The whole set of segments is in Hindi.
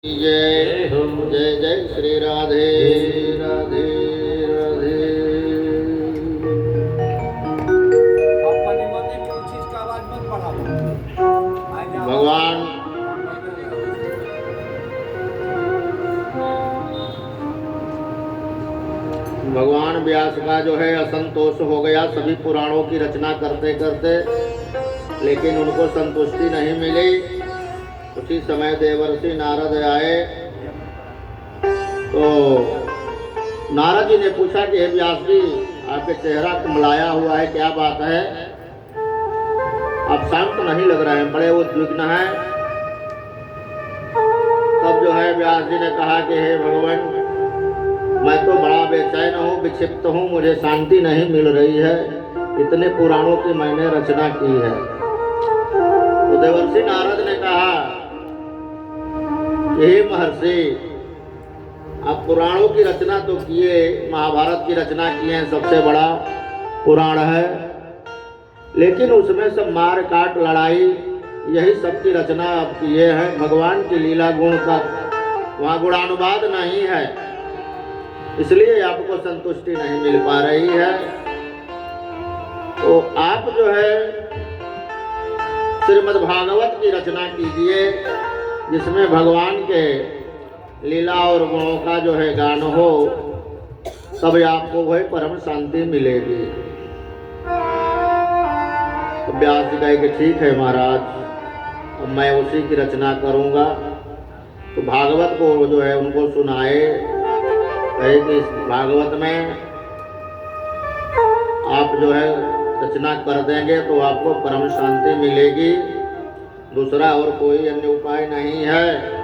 जय जय जय श्री राधे राधे राधे। भगवान भगवान व्यास का जो है असंतोष हो गया सभी पुराणों की रचना करते करते, लेकिन उनको संतुष्टि नहीं मिली। उसी समय देवर्षि नारद आए तो नारद जी ने पूछा कि हे व्यास जी, आपके चेहरा कुमलाया हुआ है, क्या बात है? आप शांत नहीं लग रहे हैं, बड़े उद्विग्न हैं। तब जो है व्यास जी ने कहा कि हे भगवान, मैं तो बड़ा बेचैन हूँ, विक्षिप्त हूँ, मुझे शांति नहीं मिल रही है। इतने पुराणों की मैंने रचना की है। तो देवर्षि नारद ने कहा, हे महर्षि, आप पुराणों की रचना तो किए, महाभारत की रचना किए हैं, सबसे बड़ा पुराण है, लेकिन उसमें सब मार काट लड़ाई यही सब की रचना आप किए हैं। भगवान की लीला गुण का वहाँ गुणानुवाद नहीं है, इसलिए आपको संतुष्टि नहीं मिल पा रही है। तो आप जो है श्रीमद् भागवत की रचना कीजिए, जिसमें भगवान के लीला और गुणों का जो है गान हो, तब आपको वह परम शांति मिलेगी। तो व्यास जी कहे कि ठीक है महाराज, अब मैं उसी की रचना करूंगा। तो भागवत को जो है उनको सुनाए, कहे कि इस भागवत में आप जो है रचना कर देंगे तो आपको परम शांति मिलेगी, दूसरा और कोई अन्य उपाय नहीं है।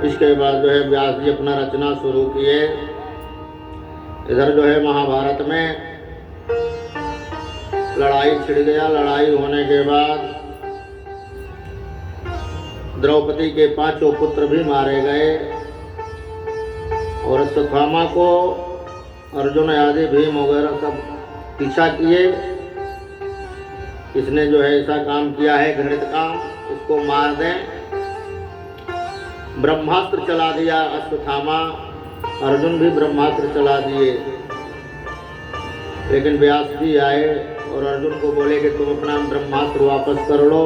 इसके बाद जो है व्यास जी अपना रचना शुरू किए। इधर जो है महाभारत में लड़ाई छिड़ गया। लड़ाई होने के बाद द्रौपदी के 5 पुत्र भी मारे गए और अश्वत्थामा को अर्जुन आदि भीम वगैरह सब पीछा किए। इसने जो है ऐसा काम किया है घृणित काम, इसको मार दें। ब्रह्मास्त्र चला दिया अश्वत्थामा, अर्जुन भी ब्रह्मास्त्र चला दिए। लेकिन व्यास जी आए और अर्जुन को बोले कि तुम अपना ब्रह्मास्त्र वापस कर लो,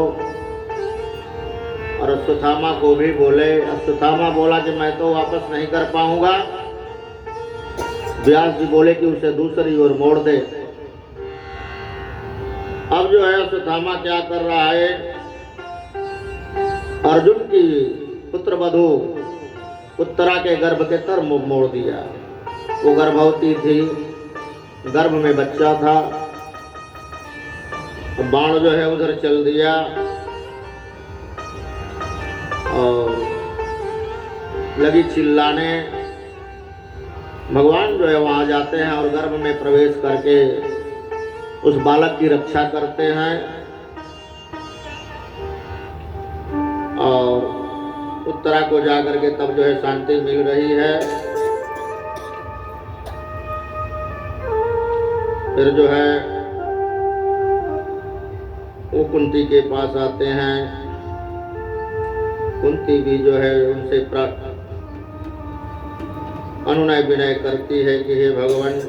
और अश्वत्थामा को भी बोले। अश्वत्थामा बोला कि मैं तो वापस नहीं कर पाऊंगा। व्यास जी बोले कि उसे दूसरी ओर मोड़ दे। अब जो है अश्वत्थामा क्या कर रहा है, अर्जुन की पुत्र वधू उत्तरा के गर्भ के तर मोड़ दिया। वो गर्भवती थी, गर्भ में बच्चा था। बाण जो है उधर चल दिया और लगी चिल्लाने। भगवान जो है वहां जाते हैं और गर्भ में प्रवेश करके उस बालक की रक्षा करते हैं और उत्तरा को जाकर के तब जो है शांति मिल रही है। फिर जो है वो कुंती के पास आते हैं। कुंती भी जो है उनसे अनुनय विनय करती है कि हे भगवान,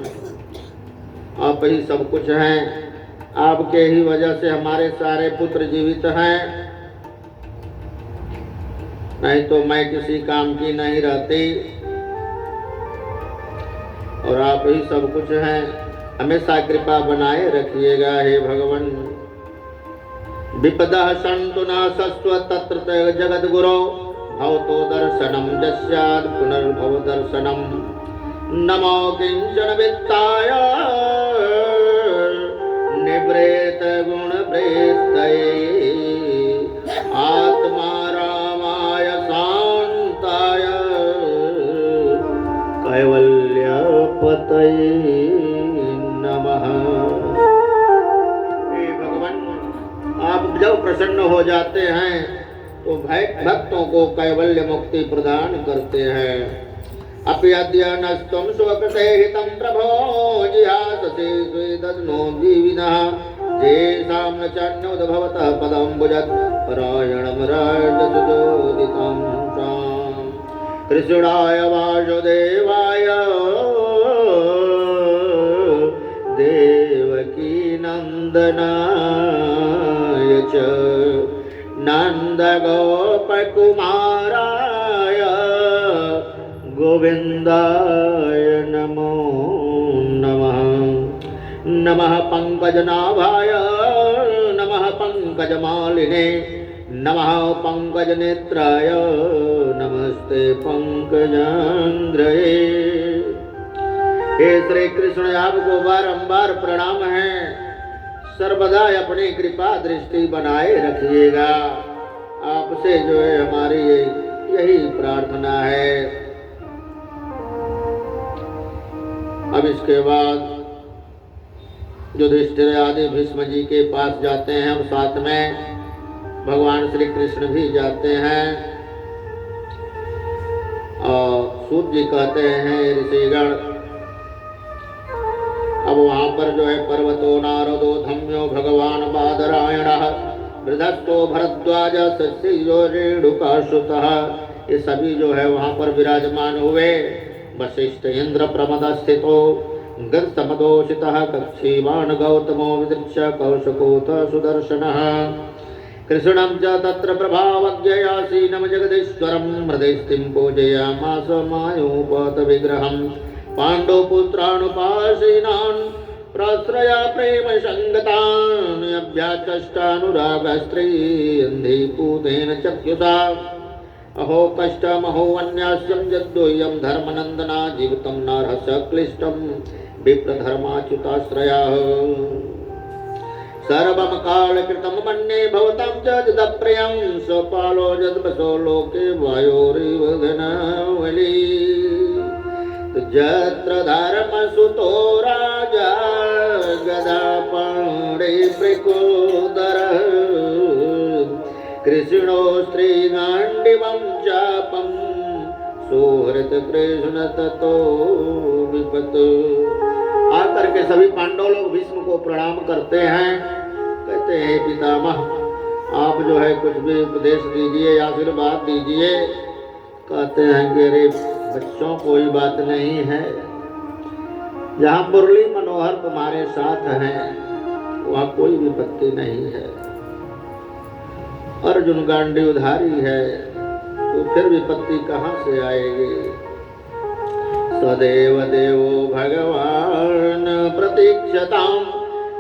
आप ही सब कुछ हैं, आपके ही वजह से हमारे सारे पुत्र जीवित हैं, नहीं तो मैं किसी काम की नहीं रहती, और आप ही सब कुछ हैं, हमेशा कृपा बनाए रखिएगा हे भगवान। विपदः सन्तु न सस्व तत्र जगद्गुरो, भवतो दर्शनम यस्याद् पुनर्भव दर्शनम। नमो किंचन वित्ताय निवृत्त गुण प्रेतये, आत्मा रामाय शांताय कैवल्य पतये नमः। हे भगवान, आप जब प्रसन्न हो जाते हैं तो भक्तों को कैवल्य मुक्ति प्रदान करते हैं। अपि अद्य नस्त्वं स्वकृते हितं प्रभो, जिहाससे स्वेदनो जीविनः, तेषां न चान्योद भवतः पदं भुजत् परायणं राजसुजोदितं कृष्णाय वासुदेवाय देवकी नंदनाय च नन्दगोपकुमाराय गोविन्दाय नमो नमः। नमः पंकजनाभाय नमः पंकजमालिने नमः पंकजनेत्राय नमस्ते पंकजांग्रये। हे श्री कृष्ण, आपको बारंबार प्रणाम है। सर्वदा अपनी कृपा दृष्टि बनाए रखिएगा। आपसे जो है हमारी यही प्रार्थना है। अब इसके बाद युधिष्ठिर आदि भीष्म जी के पास जाते हैं और साथ में भगवान श्री कृष्ण भी जाते हैं। और सूत जी कहते हैं ऋषिगण, अब वहां पर जो है पर्वतो नारदो धम्यो भगवान बादरायणः वृद्धस्तो भरद्वाज सस्यो रेणुकाश्रुतः, ये सभी जो है वहां पर विराजमान हुए। वशिष्ठ इंद्र प्रमद स्थितो गंधमदोषितः कक्षीवान गौतमो विदृक्ष्य कौशकोत सुदर्शनः कृष्णं च तत्र प्रभावज्ञयासीनं जगदीश्वरं हृदयस्थिं पूजयामास मायोपत विग्रहं पाण्डवपुत्रानुपासीनान् प्रश्रया प्रेम संगतान् अभ्याचष्टानुरागस्त्रीन्धीपूतेन चक्षुषा अहो कष्टमहो अन्यास्यं यद्दोयं धर्मनन्दना जीवितं नार्हस्य क्लिष्टं विप्रधर्माच्युताश्रयाः सर्वं कालकृतं मन्ये भवतां च जदप्रियं स्वपालो जद्वसो लोके वायोरिव घनावली जत्र धर्मसुतो राजा गदापाणे प्रकोदरः कृष्णो स्त्रीगाण्डिवं चापं सुहृत कृष्ण ततो विपत्। आकर के सभी पांडव लोग भीष्म को प्रणाम करते हैं। कहते हैं पितामह, आप जो है कुछ भी उपदेश दीजिए, आशीर्वाद दीजिए। कहते हैं कि अरे बच्चों कोई बात नहीं है, जहाँ मुरली मनोहर तुम्हारे साथ हैं वहाँ कोई विपत्ति नहीं है। अर्जुन गांडीवधारी है तो फिर विपत्ति कहाँ से आएगी। सदैव देवो भगवान प्रतीक्षतां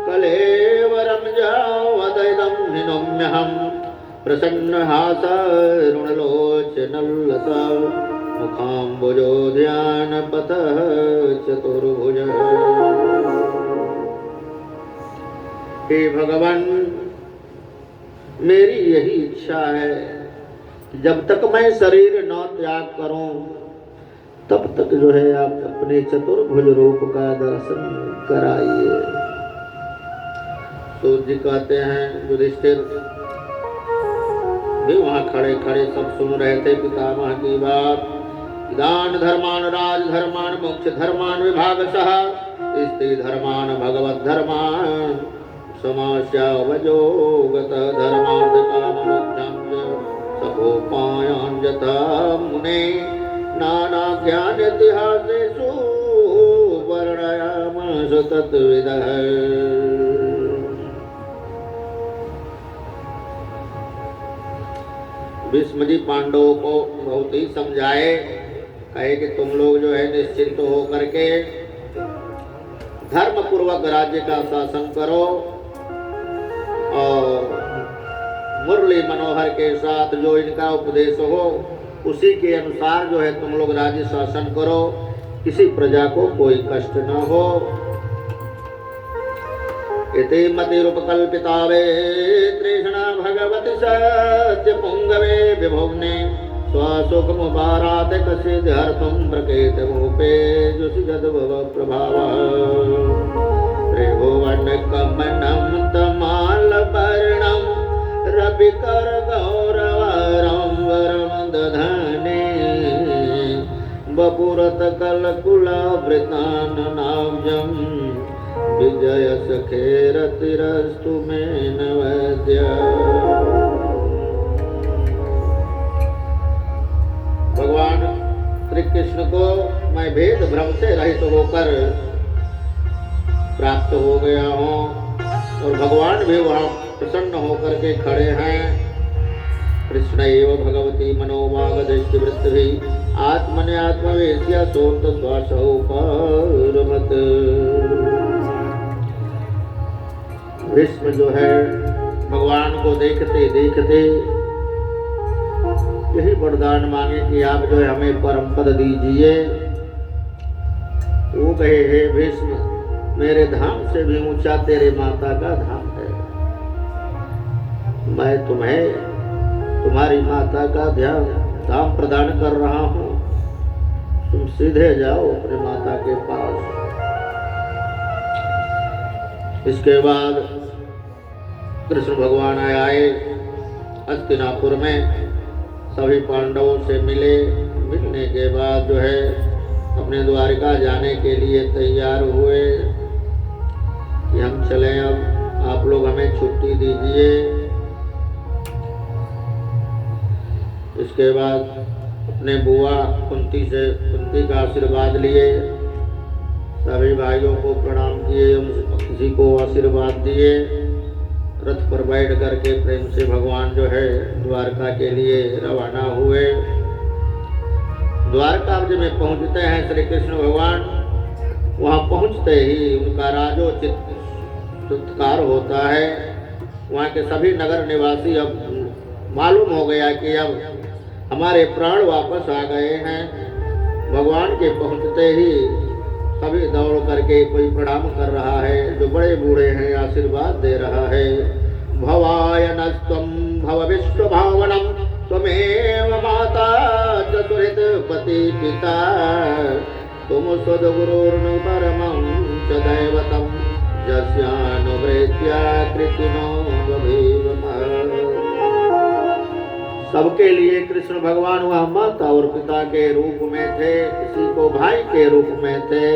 कलेवरं जावदैदं हिनोम्यहं प्रसन्नहासरुणलोचनल्लसा मुखाम्बुजो ध्यानपथः चतुर्भुजः। हे भगवान, मेरी यही इच्छा है, जब तक मैं शरीर न त्याग करूं तब तक जो है आप अपने चतुर्भुज रूप का दर्शन कराइए। तो जी कहते हैं युधिष्ठिर भी वहां खड़े खड़े सब सुन रहे थे पितामह की बात। दान धर्मान राज धर्मान मोक्ष धर्मान विभागशः स्त्री धर्मान भगवत धर्मान समास्यावजोगत धर्मार्थ काम मोक्षं सपोपायान् यथा मुने नाना ज्ञान इतिहासेषु वर्णयामास तत्विदः। भीष्म जी पांडवों को बहुत ही समझाए, कहे कि तुम लोग जो है निश्चिंत हो करके धर्म पूर्वक राज्य का शासन करो और मुरली मनोहर के साथ जो इनका उपदेश हो उसी के अनुसार जो है तुम लोग राज्य शासन करो, किसी प्रजा को कोई कष्ट न हो। इति मतिरुपकल्पितावे तृष्णा भगवति सत्य पुंगवे विभुग्ने स्वसुखमुपारात कसिद्धर्थं प्रकेतमूपे जुषिगद्भव प्रभावः त्रिभुवनकमनं तमालपर्णं रविकर गौरवरं वरं दधने बपुरतकलकुलावृतान्नाब्जं विजय सखेरतिरस्तु मे नवद्य। भगवान कृष्ण को मैं भेद भ्रम से रहित होकर प्राप्त हो गया हूँ और भगवान भी वहाँ प्रसन्न होकर के खड़े हैं। कृष्ण एवं भगवती मनोवाग दृष्टि वृत्ति आत्मने आत्मवेश्य सोत स्वासोपरमत। भीष्म जो है भगवान को देखते देखते यही वरदान मांगे कि आप जो है हमें परम पद दीजिए। वो कहे हे भीष्म, मेरे धाम से भी ऊंचा तेरे माता का धाम है। मैं तुम्हें तुम्हारी माता का धाम प्रदान कर रहा हूँ। तुम सीधे जाओ अपने माता के पास। इसके बाद कृष्ण भगवान आए हस्तिनापुर में, सभी पांडवों से मिले। मिलने के बाद जो है अपने द्वारिका जाने के लिए तैयार हुए कि हम चलें, अब आप लोग हमें छुट्टी दीजिए। इसके बाद अपने बुआ कुंती का आशीर्वाद लिए, सभी भाइयों को प्रणाम किए, किसी को आशीर्वाद दिए। रथ पर बैठ करके प्रेम से भगवान जो है द्वारका के लिए रवाना हुए। द्वारका में पहुंचते हैं श्री कृष्ण भगवान, वहां पहुंचते ही उनका राजोचित सत्कार होता है। वहां के सभी नगर निवासी अब मालूम हो गया कि अब हमारे प्राण वापस आ गए हैं। भगवान के पहुंचते ही सभी दौड़ करके कोई प्रणाम कर रहा है, जो बड़े बूढ़े हैं आशीर्वाद दे रहा है। भवायनस्त्वं भव विश्वभावनं त्वमेव माता च सुहृद पति पिता तुम सद्गुरुर्न परमं च दैवतं यस्यानुवृत्त्या कृतिनो भवेम। सबके लिए कृष्ण भगवान वह माता और पिता के रूप में थे, किसी को भाई के रूप में थे।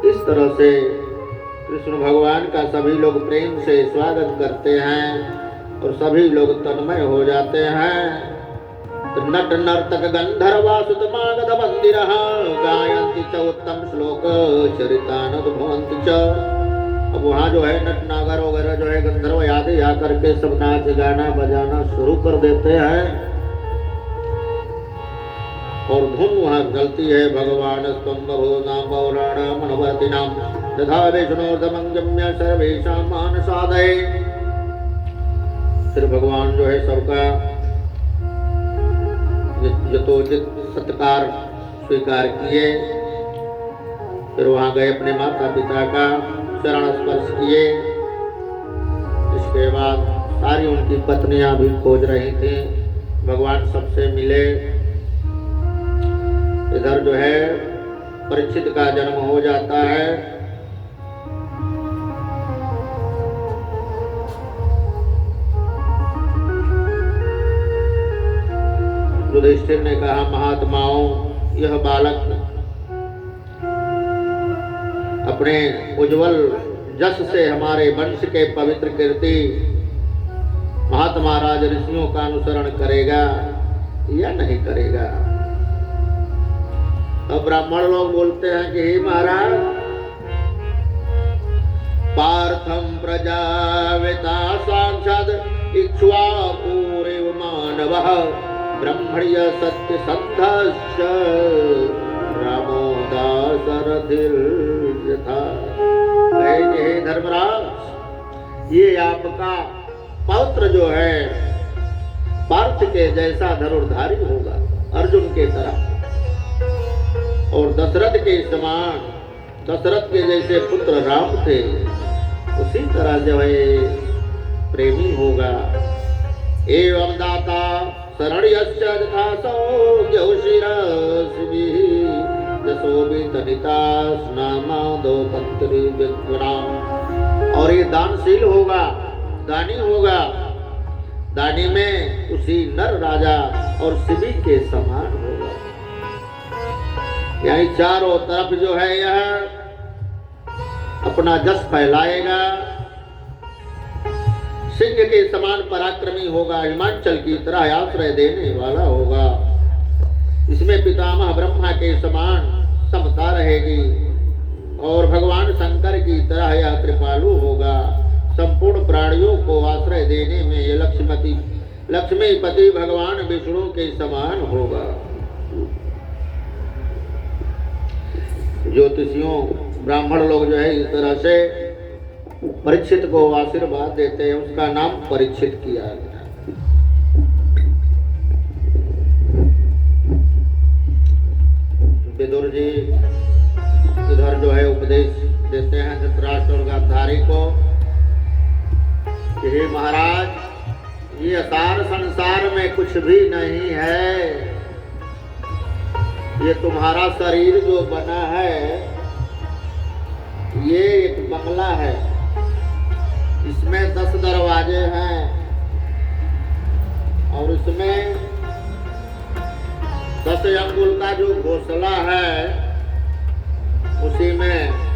इस तरह से कृष्ण भगवान का सभी लोग प्रेम से स्वागत करते हैं और सभी लोग तन्मय हो जाते हैं। नट नर्तक गंधर्वासुत मागध मंदिरः गायन्ति च उत्तम श्लोक चरितानद भवन्ति च। अब वहाँ जो है नट नागर वगैरह जो है गंधर्व आदि आकर के सब नाच गाना बजाना शुरू कर देते हैं और धुन वहाँ चलती है। भगवान स्तंभूनां पौराणां मनवर्तिनां तथा विष्णोर्धमंगम्य सर्वेषां मानसादये। फिर भगवान जो है सबका यथोचित सत्कार स्वीकार किए। फिर वहाँ गए अपने माता पिता का चरण स्पर्श किए। इसके बाद सारी उनकी पत्नियां भी खोज रही थी। भगवान सबसे मिले। इधर जो है परीक्षित का जन्म हो जाता है। युधिष्ठिर ने कहा महात्माओं, यह बालक अपने उज्जवल जस से हमारे वंश के पवित्र कीर्ति महात्मा राज ऋषियों का अनुसरण करेगा या नहीं करेगा। अब ब्राह्मण लोग बोलते हैं कि हे महाराज, पार्थम प्रजावेता साक्षाद इक्ष्वाकुरेव मानवः ब्रह्मण्य सत्य संधश्च रामो दाशरथिर्यथा। हे धर्मराज, ये आपका पौत्र जो है पार्थ के जैसा धनुर्धारी होगा, अर्जुन के तरह, और दशरथ के समान, दशरथ के जैसे पुत्र राम थे उसी तरह जो है प्रेमी होगा। एवं दाता शरण्यश्च यथा सौज्ञशिरसिभिः यशोभि तनिता स्नामादो पत्री विद्वनाम। और ये दानशील होगा, दानी होगा। दानी में उसी नर राजा और शिवी के समान होगा। यानी चारों तरफ जो है यह अपना जस फैलाएगा। सिंह के समान पराक्रमी होगा, हिमाचल की तरह आश्रय देने वाला होगा। इसमें पितामह ब्रह्मा के समान समता रहेगी और भगवान शंकर की तरह यह कृपालु होगा। संपूर्ण प्राणियों को आश्रय देने में ये लक्ष्मीपति भगवान विष्णु के समान होगा। ज्योतिषियों ब्राह्मण लोग जो है इस तरह से परीक्षित को आशीर्वाद देते हैं, उसका नाम परीक्षित किया गया। विदुर जी इधर जो है उपदेश देते हैं धृतराष्ट्र और गांधारी को कि हे महाराज, ये सार संसार में कुछ भी नहीं है। ये तुम्हारा शरीर जो बना है ये एक बंगला है, इसमें 10 दरवाजे हैं और इसमें 10 अंगुल का जो घोंसला है उसी में